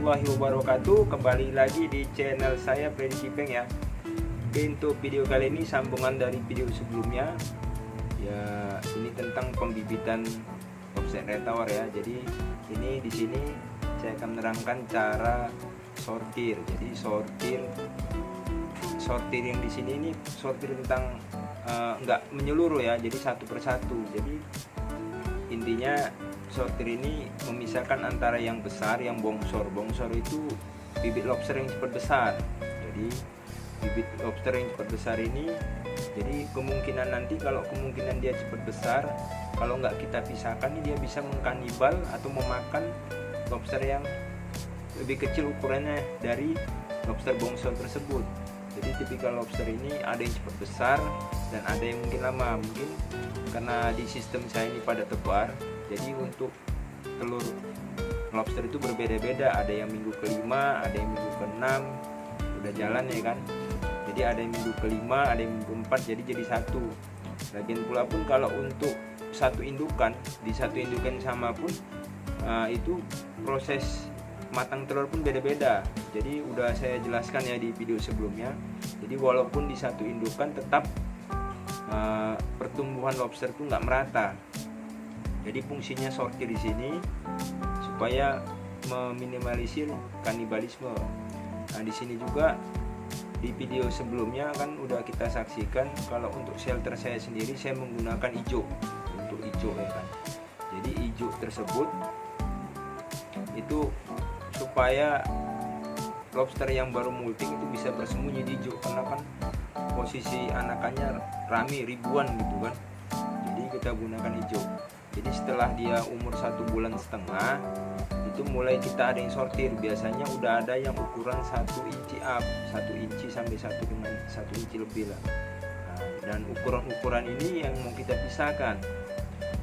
warahmatullahi wabarakatuh. Kembali lagi di channel saya Freddy Cipeng ya. Untuk video kali ini sambungan dari video sebelumnya. Ya, ini tentang pembibitan lobster red tawar ya. Jadi ini di sini saya akan menerangkan cara sortir. Jadi sortir yang di sini ini sortir tentang nggak menyeluruh ya. Jadi satu persatu. Jadi intinya sortir ini memisahkan antara yang besar, yang bongsor. Bongsor itu bibit lobster yang cepat besar. Jadi bibit lobster yang cepat besar ini, jadi kemungkinan nanti kalau kemungkinan dia cepat besar, kalau nggak kita pisahkan dia bisa mengkanibal atau memakan lobster yang lebih kecil ukurannya dari lobster bongsor tersebut. Jadi tipikal lobster ini ada yang cepat besar dan ada yang mungkin lama. Mungkin karena di sistem saya ini pada tebar, jadi untuk telur lobster itu berbeda-beda. Ada yang minggu kelima, ada yang minggu keenam, udah jalan ya kan. Jadi ada yang minggu kelima, ada yang minggu keempat, jadi satu. Lagian pula pun kalau untuk satu indukan, di satu indukan sama pun itu proses matang telur pun beda-beda. Jadi udah saya jelaskan ya di video sebelumnya. Jadi walaupun di satu indukan tetap pertumbuhan lobster itu nggak merata. Jadi fungsinya sortir di sini supaya meminimalisir kanibalisme. Nah, di sini juga di video sebelumnya kan udah kita saksikan kalau untuk shelter saya sendiri saya menggunakan hijau untuk hijau ya kan. Jadi hijau tersebut itu supaya lobster yang baru molting itu bisa bersembunyi di hijau, karena kan posisi anakannya rame ribuan gitu kan. Jadi kita gunakan hijau. Jadi setelah dia umur 1,5 bulan itu mulai kita ada yang sortir. Biasanya udah ada yang ukuran 1 inci up, 1 inci sampai 1 inci lebih lah. Nah, dan ukuran-ukuran ini yang mau kita pisahkan.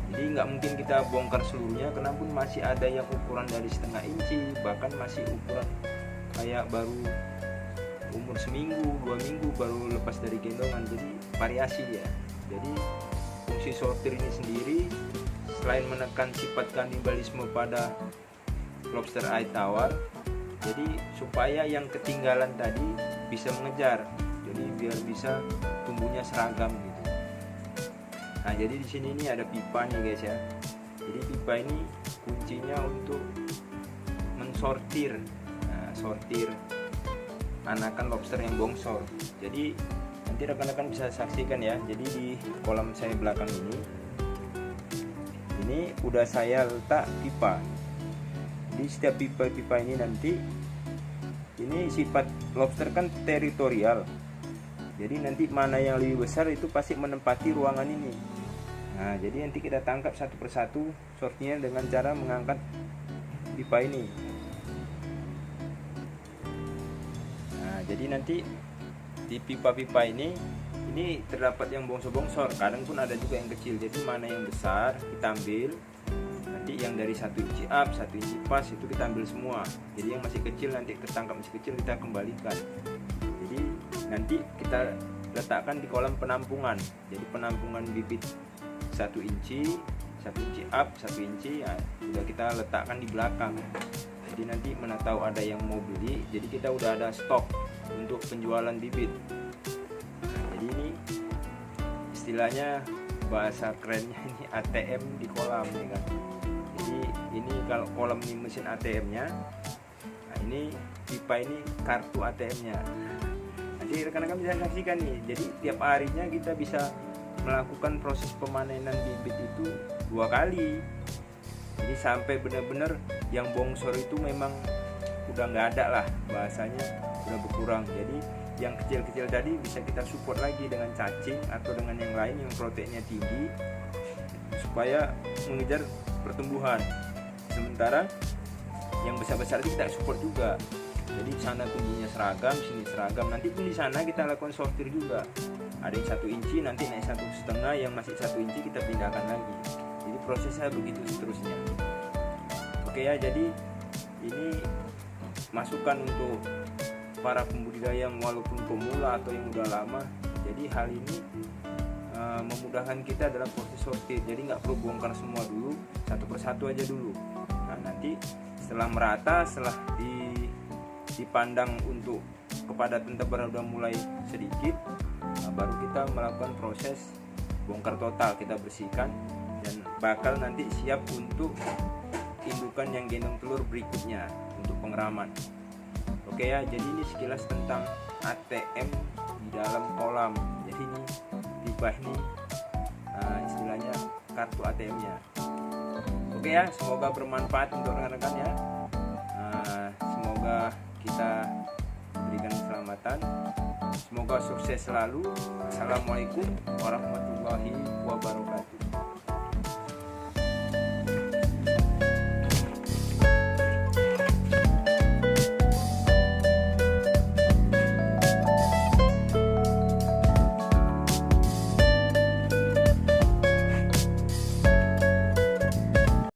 Jadi nggak mungkin kita bongkar seluruhnya, karena pun masih ada yang ukuran dari 0,5 inci, bahkan masih ukuran kayak baru umur seminggu, 2 minggu baru lepas dari gendongan. Jadi variasi ya. Jadi fungsi sortir ini sendiri selain menekan sifat kanibalisme pada lobster eye tawar, jadi supaya yang ketinggalan tadi bisa mengejar. Jadi biar bisa tumbuhnya seragam gitu. Nah, jadi di sini ini ada pipa nih guys ya. Jadi pipa ini kuncinya untuk mensortir, sortir anakan lobster yang bongsor. Jadi nanti rekan-rekan bisa saksikan ya. Jadi di kolam saya belakang ini udah saya letak pipa. Di setiap pipa-pipa ini nanti ini sifat lobster kan teritorial. Jadi nanti mana yang lebih besar itu pasti menempati ruangan ini. Nah, jadi nanti kita tangkap satu persatu sortnya dengan cara mengangkat pipa ini. Nah, jadi nanti di pipa-pipa ini terdapat yang bongsor-bongsor, kadang pun ada juga yang kecil. Jadi mana yang besar kita ambil, nanti yang dari 1 inci up, 1 inci pas itu kita ambil semua. Jadi yang masih kecil nanti ketangkap masih kecil kita kembalikan. Jadi nanti kita letakkan di kolam penampungan. Jadi penampungan bibit 1 inci up, 1 inci ya, udah kita letakkan di belakang. Jadi nanti mana tahu ada yang mau beli, jadi kita udah ada stok untuk penjualan bibit. Jadi ini istilahnya bahasa kerennya ini ATM di kolam ya kan. Jadi ini kalau kolam ini mesin ATM-nya, nah ini pipa ini kartu ATM-nya. Nanti rekan-rekan bisa saksikan nih. Jadi tiap harinya kita bisa melakukan proses pemanenan bibit itu 2 kali. Jadi sampai benar-benar yang bongsor itu memang udah nggak ada lah, bahasanya udah berkurang. Jadi yang kecil-kecil tadi bisa kita support lagi dengan cacing atau dengan yang lain yang proteinnya tinggi supaya mengejar pertumbuhan. Sementara yang besar-besar itu kita support juga. Jadi sana tumbuhnya seragam, sini seragam. Nanti pun di sana kita lakukan sortir juga. Ada yang 1 inci, nanti naik 1,5, yang masih 1 inci kita pindahkan lagi. Jadi prosesnya begitu seterusnya. Oke ya, jadi ini masukan untuk para pembudidaya walaupun pemula atau yang udah lama. Jadi hal ini memudahkan kita dalam proses sortir. Jadi nggak perlu bongkar semua dulu, satu persatu aja dulu. Nah, nanti setelah merata, setelah di dipandang untuk kepadatan tebar udah mulai sedikit, baru kita melakukan proses bongkar total, kita bersihkan dan bakal nanti siap untuk indukan yang gendong telur berikutnya untuk pengeraman. Oke ya, jadi ini sekilas tentang ATM di dalam kolam. Jadi ini pipa ini istilahnya kartu ATM-nya. Oke ya, semoga bermanfaat untuk rekan-rekan ya. Semoga kita berikan keselamatan. Semoga sukses selalu. Assalamualaikum warahmatullahi wabarakatuh.